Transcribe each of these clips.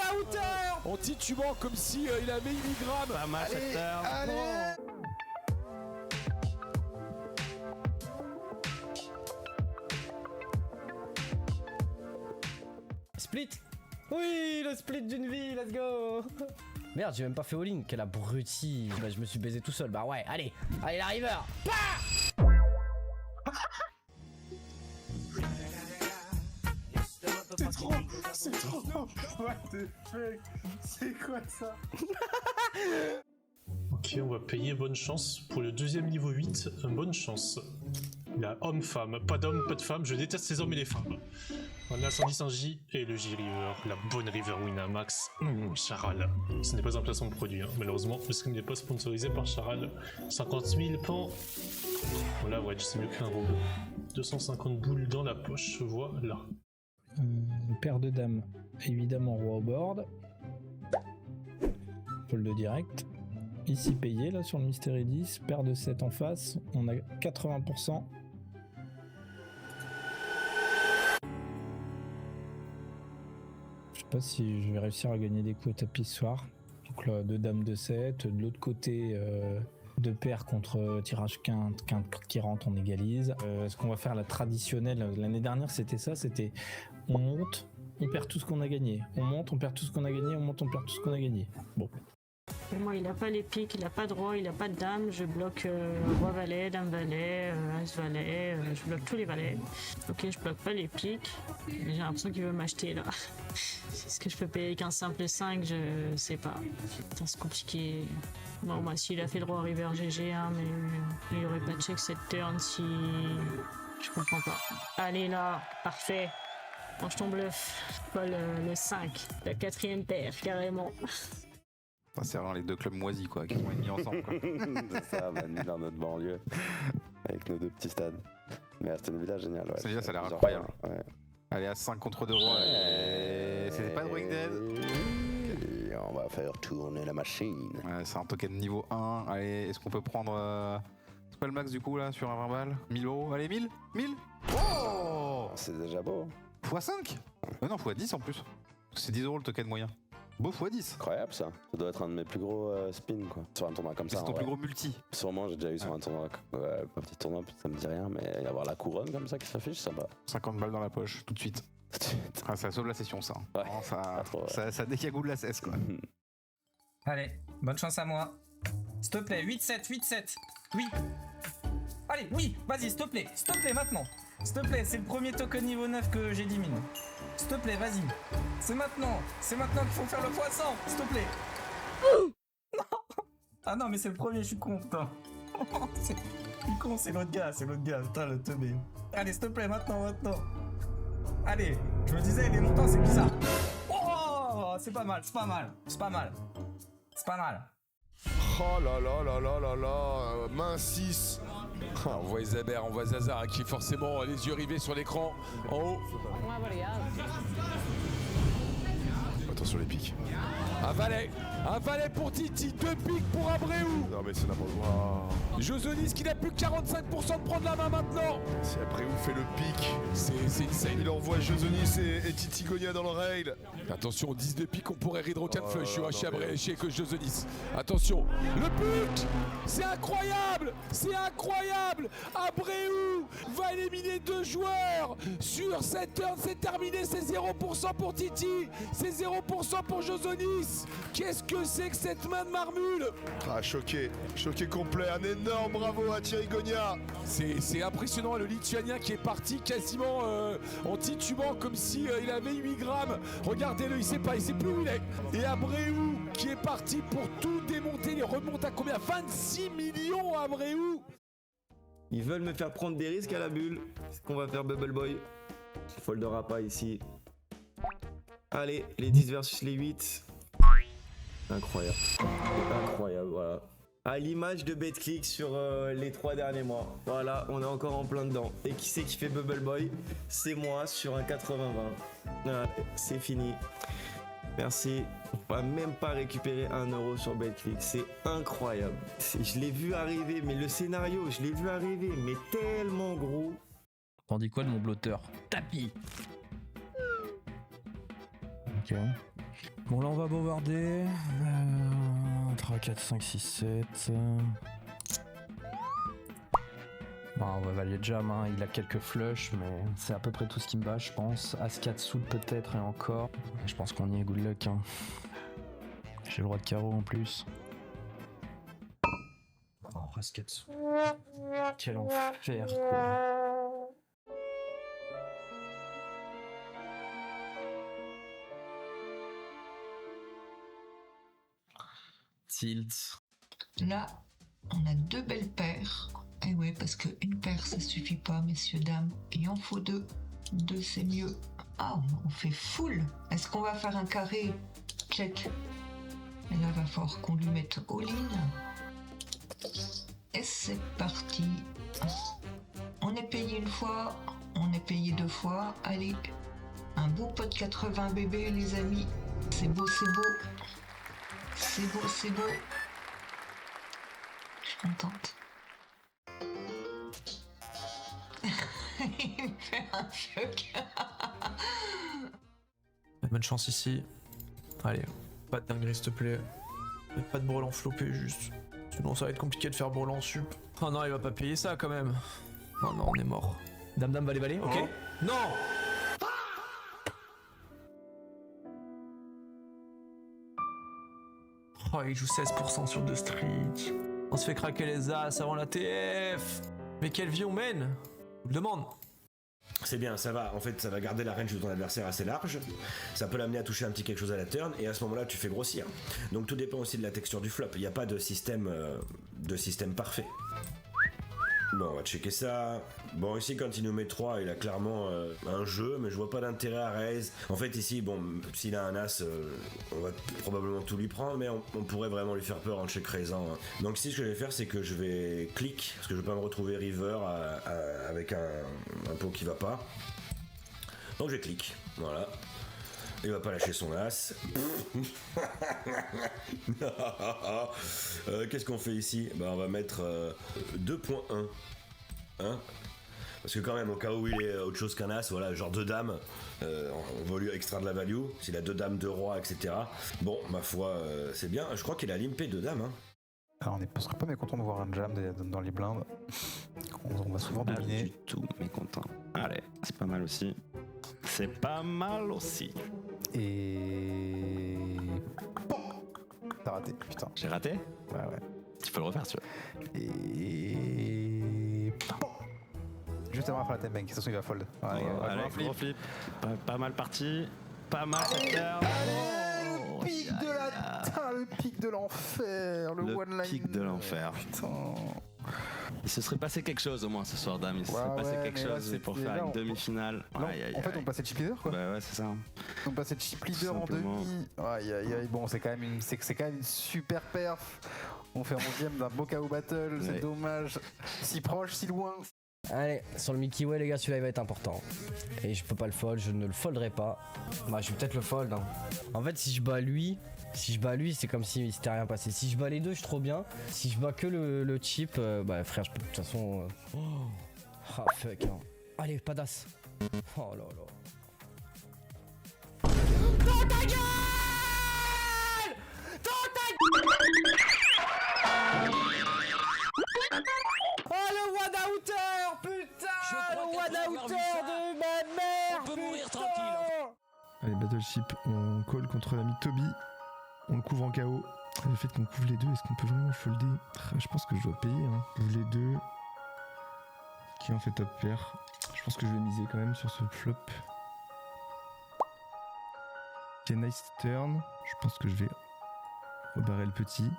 la hauteur en titubant comme si il avait 8 grammes. Pas mal cette turn. Allez. Split. Oui, le split d'une vie, let's go. Merde, j'ai même pas fait all-in, quel abruti. Bah, je me suis baisé tout seul, bah ouais, allez, allez la river. C'est trop. What the fuck? C'est quoi ça? Ok, on va payer bonne chance. Pour le deuxième niveau 8, bonne chance. Il y a homme-femme, pas d'homme, pas de femme, je déteste les hommes et les femmes. On a 110 un J et le J-River, la bonne River Winamax. Charal. Ce n'est pas un placement de produit, hein. Malheureusement, le stream n'est pas sponsorisé par Charal. 50 000 pans. Voilà, ouais, c'est mieux qu'un robot. 250 boules dans la poche, voilà. Paire de dames, évidemment roi au board. Fold direct. Ici payé là sur le Mystery 10, paire de 7 en face, on a 80%. Je sais pas si je vais réussir à gagner des coups au tapis ce soir. Donc là, 2 dames de 7, de l'autre côté, 2 paires contre tirage quinte qui rentre, on égalise. Est-ce qu'on va faire la traditionnelle? L'année dernière c'était ça, c'était on monte, on perd tout ce qu'on a gagné. On monte, on perd tout ce qu'on a gagné, on monte, on perd tout ce qu'on a gagné. Bon. Et moi, il a pas les piques, il a pas de roi, il a pas de dame. Je bloque roi valet, dame valet, as valet, je bloque tous les valets. Ok, je bloque pas les piques. J'ai l'impression qu'il veut m'acheter là. Est-ce que je peux payer avec un simple 5? Je sais pas. Putain, c'est compliqué. Bon, bah, s'il a fait le roi river GG, hein, mais il aurait pas check cette turn si. Je comprends pas. Allez là, parfait. Mange ton bluff. Pas le 5, la 4e paire, carrément. C'est vraiment les deux clubs moisis quoi, qui sont mis ensemble. C'est ça, bah, nous dans notre banlieue, avec nos 2 petits stades. Mais Aston Villa, génial. Ouais, Aston Villa, ça a l'air genre, incroyable. Ouais. Allez, à 5 contre 2 rois. Et... C'était pas Drawing Dead. Et on va faire tourner la machine. Ouais, c'est un token niveau 1. Allez, est-ce qu'on peut prendre. C'est pas le max du coup là sur un 20 balles 1000 euros. Allez, 1000 Oh C'est déjà beau. x5 Non, x10 en plus. C'est 10 euros le token moyen. Beau x10. Incroyable ça. Ça doit être un de mes plus gros spins quoi. Sur un tournoi comme ça. C'est ton plus gros multi. Sûrement, j'ai déjà eu sur un tournoi. Pas petit tournoi, ça me dit rien, mais y avoir la couronne comme ça qui s'affiche, ça va. 50 balles dans la poche, tout de suite. Ah, ça sauve la session ça. Ouais. Non, trop, ouais. ça décagoule la cesse quoi. Allez, bonne chance à moi. S'il te plaît, 8-7, 8-7. Oui. Allez, oui, vas-y, s'il te plaît maintenant. S'il te plaît, c'est le premier token niveau 9 que j'ai 10 000. S'il te plaît, vas-y. C'est maintenant qu'il faut faire le x100, s'il te plaît. Non. Ah non, mais c'est le premier, je suis con, putain. Je suis con, c'est l'autre gars, putain, le teubé. Allez, s'il te plaît, maintenant. Allez, je me disais, il est longtemps, c'est bizarre. Oh, c'est pas mal. Oh là là là là là là, main 6. On voit Isabelle, on voit Zazar qui forcément les yeux rivés sur l'écran en haut. Attention les piques. Un valet pour Titi, 2 piques pour Abreu. Non mais c'est n'importe quoi. Josonis qui n'a plus que 45% de prendre la main maintenant. Si Abreu fait le pique, c'est insane. Il envoie Josonis et Titi Gonia dans le rail. Attention, 10 de pique, on pourrait read Rocket Flush chez Abreu et chez Josonis. Attention, le pique, c'est incroyable. Abreu va éliminer 2 joueurs sur cette turn, c'est terminé, c'est 0% pour Titi, c'est 0% pour Josonis. Qu'est-ce que c'est que cette main de marmule? Ah, choqué complet, un énorme bravo à Thierry Gonia. C'est impressionnant, le Lituanien qui est parti quasiment en titubant comme si il avait 8 grammes. Regardez-le, il sait plus où il est. Et Abreu qui est parti pour tout démonter, il remonte à combien? 26 millions Abreu. Ils veulent me faire prendre des risques à la bulle. C'est ce qu'on va faire Bubble Boy. Je foldera pas ici. Allez, les 10 versus les 8. Incroyable, voilà. À l'image de BetClick sur les 3 derniers mois. Voilà, on est encore en plein dedans. Et qui c'est qui fait Bubble Boy? C'est moi sur un 80-20. Voilà, c'est fini. Merci. On va même pas récupérer 1 euro sur BetClick. C'est incroyable. Je l'ai vu arriver, mais le scénario, je l'ai vu arriver, mais tellement gros. Tandis quoi de mon blotteur? Tapis. Ok. Bon, là, on va bovarder. 3, 4, 5, 6, 7. Bon, on va valer jam, hein. Il a quelques flushs, mais c'est à peu près tout ce qui me bat, je pense. As-4 soul peut-être et encore. Je pense qu'on y est, good luck. Hein. J'ai le roi de carreau en plus. Oh, As-4 soul. Quel enfer, quoi. Tilt. Là, on a 2 belles paires. Et ouais, parce qu'une paire, ça suffit pas, messieurs, dames. Il en faut 2. 2, c'est mieux. Ah, on fait full. Est-ce qu'on va faire un carré? Check. Et là, va falloir qu'on lui mette all-in. Et c'est parti. On est payé une fois, on est payé 2 fois. Allez, un beau pot de 80 bébés, les amis. C'est beau, c'est beau. C'est beau, c'est beau. Je suis contente. Il me fait un choc. Bonne chance ici. Allez, pas de dinguerie s'il te plaît. Et pas de brelan flopé juste. Sinon ça va être compliqué de faire brelan sup. Oh non, il va pas payer ça quand même. Oh non, on est mort. Dame, dame, valet, valet, ok. Oh. Non. Oh, il joue 16% sur 2 streets. On se fait craquer les as avant la TF. Mais quelle vie on mène? Je vous le demande. C'est bien, ça va. En fait, ça va garder la range de ton adversaire assez large. Ça peut l'amener à toucher un petit quelque chose à la turn. Et à ce moment-là, tu fais grossir. Donc tout dépend aussi de la texture du flop. Il n'y a pas de système parfait. Bon, on va checker ça. Bon, ici, quand il nous met 3, il a clairement un jeu, mais je vois pas d'intérêt à raise. En fait, ici, bon, s'il a un as, on va probablement tout lui prendre, mais on pourrait vraiment lui faire peur en check raisant. Hein. Donc ici, ce que je vais faire, c'est que je vais click, parce que je vais pas me retrouver river avec un pot qui va pas. Donc je vais voilà. Il va pas lâcher son as. Qu'est-ce qu'on fait ici? Bah, on va mettre 2.1. Hein? Parce que quand même, au cas où il est autre chose qu'un as, voilà, genre 2 dames, on va lui extraire de la value. S'il a 2 dames, 2 rois, etc. Bon, ma foi, c'est bien. Je crois qu'il a limpé 2 dames. Hein. Alors, on serait pas mécontent de voir un jam dans les blindes. On va souvent dominer. Pas du tout mécontent. Allez, c'est pas mal aussi. C'est pas mal aussi. Et... Bon, t'as raté, putain. J'ai raté? Ouais. Tu peux le refaire, tu vois. Et... Bon. Juste avant la fin de la bank, de toute façon il va fold. Ouais, allez, gros flip. Pas mal parti. Pas mal cette carte. Le pic de la... Putain, le pic de l'enfer. Le one line. Pic de l'enfer. Putain. Il se serait passé quelque chose au moins ce soir, dame. Il se serait passé quelque chose pour faire une demi-finale. En fait, on passait chip leader quoi. Bah ouais, c'est ça. On passait chip leader en demi. Aïe. Bon, c'est quand même une super perf. On fait 11ème d'un beau KO battle. C'est dommage. Si proche, si loin. Allez, sur le Milky Way, les gars, celui-là il va être important. Et je peux pas le fold, je ne le folderai pas. Bah, je vais peut-être le fold. Hein. En fait, si je bats lui, c'est comme si s'était rien passé. Si je bats les deux, je suis trop bien. Si je bats que le chip, bah frère, je peux de toute façon. Ah fuck. Hein. Allez, pas d'as. Oh là là. Dans ta gueule! Dans ta gueule! Oh le one outer, putain! Le one outer de ma mère! On peut mourir tranquille! Allez, Battleship, on colle contre l'ami Toby. On le couvre en KO. Le fait qu'on couvre les deux, est-ce qu'on peut vraiment folder? Je pense que je dois payer. Hein. Les deux. Qui en fait top pair. Je pense que je vais miser quand même sur ce flop. Ok, nice turn. Je pense que je vais rebarrer le petit.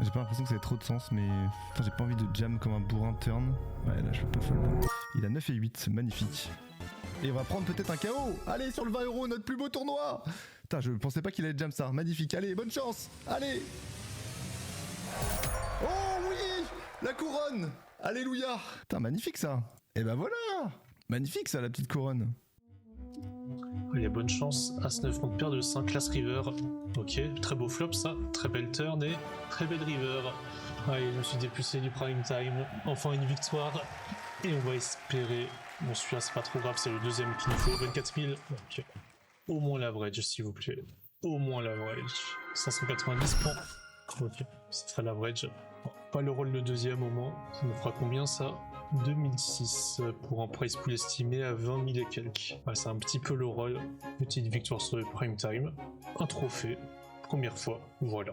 J'ai pas l'impression que ça ait trop de sens, mais enfin, j'ai pas envie de jam comme un bourrin turn. Ouais, là je peux pas fold. Il a 9 et 8, c'est magnifique. Et on va prendre peut-être un KO. Allez, sur le 20 €, notre plus beau tournoi. Putain, je pensais pas qu'il allait jam ça. Magnifique. Allez, bonne chance. Allez. Oh oui, la couronne. Alléluia. Putain, magnifique ça. Et ben voilà. Magnifique ça, la petite couronne. Allez, bonne chance. As-9 contre paire de 5, classe river. Ok, très beau flop ça. Très belle turn et très belle river. Allez, je me suis dépulsé du prime time. Enfin une victoire. Et on va espérer. Bon, celui-là c'est pas trop grave, c'est le deuxième qu'il nous faut. 24 000. Ok. Au moins l'average, s'il vous plaît. au moins l'average. 590 points. Ok, ça sera l'average. Bon, pas le rôle de deuxième au moins. Ça me fera combien ça? 2006 pour un price pool estimé à 20 000 et quelques. Ouais, c'est un petit peu le rôle. Petite victoire sur le prime time. Un trophée. Première fois. Voilà.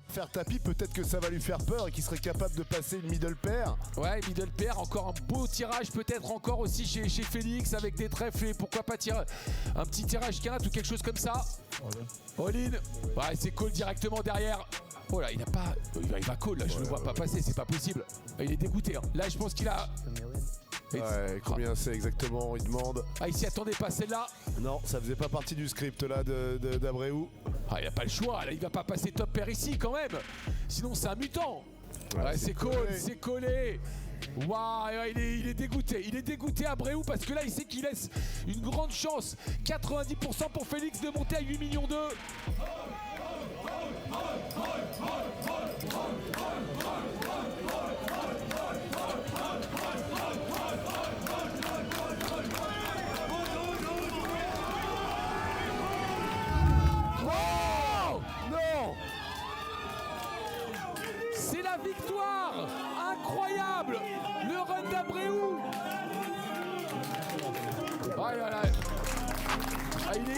Faire tapis, peut-être que ça va lui faire peur et qu'il serait capable de passer une middle pair. Ouais, middle pair, encore un beau tirage, peut-être encore aussi chez Félix avec des trèfles et pourquoi pas tirer un petit tirage 4 ou quelque chose comme ça. All-in. Ouais, c'est call directement derrière. Oh là, il a pas. Il va call là, je le vois pas passer, c'est pas possible. Il est dégoûté. Hein. Là, je pense qu'il a. Ouais, combien c'est exactement? Il demande. Ah, il s'y attendait pas celle-là. Non, ça faisait pas partie du script là d'Abreu. Ah, il a pas le choix, là il va pas passer top pair ici quand même. Sinon c'est un mutant. Ouais, c'est call, c'est collé. Waouh, il est dégoûté Abreu parce que là il sait qu'il laisse une grande chance. 90% pour Félix de monter à 8 millions 2. C'est la victoire incroyable. Le run d'Abreu.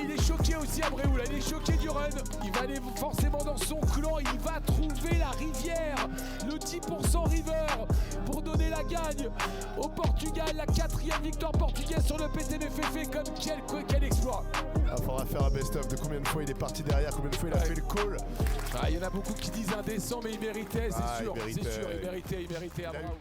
Il est choqué aussi Abreu là, il est choqué du run. Il va aller forcément dans son clan, il va trouver la rivière, le 10% river pour donner la gagne au Portugal, la 4e victoire portugaise sur le PTBFF. Comme quel exploit. Il faudra faire un best-of de combien de fois il est parti derrière, combien de fois il a fait le call. Il y en a beaucoup qui disent indécent mais il méritait, c'est sûr, il méritait. Bravo.